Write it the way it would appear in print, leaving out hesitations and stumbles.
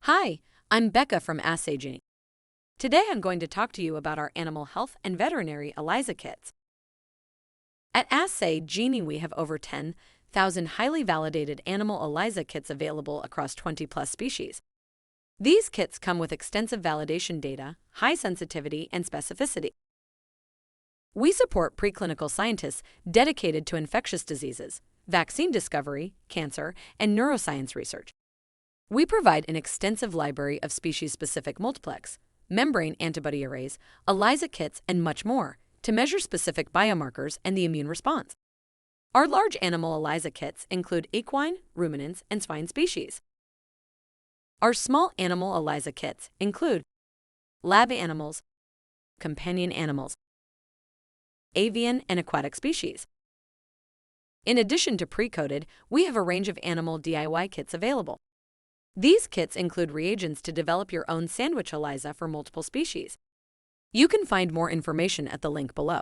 Hi, I'm Becca from Assay Genie. Today I'm going to talk to you about our animal health and veterinary ELISA kits. At Assay Genie, we have over 10,000 highly validated animal ELISA kits available across 20-plus species. These kits come with extensive validation data, high sensitivity, and specificity. We support preclinical scientists dedicated to infectious diseases, vaccine discovery, cancer, and neuroscience research. We provide an extensive library of species-specific multiplex, membrane antibody arrays, ELISA kits, and much more to measure specific biomarkers and the immune response. Our large animal ELISA kits include equine, ruminants, and swine species. Our small animal ELISA kits include lab animals, companion animals, avian and aquatic species. In addition to pre-coded, we have a range of animal DIY kits available. These kits include reagents to develop your own sandwich ELISA for multiple species. You can find more information at the link below.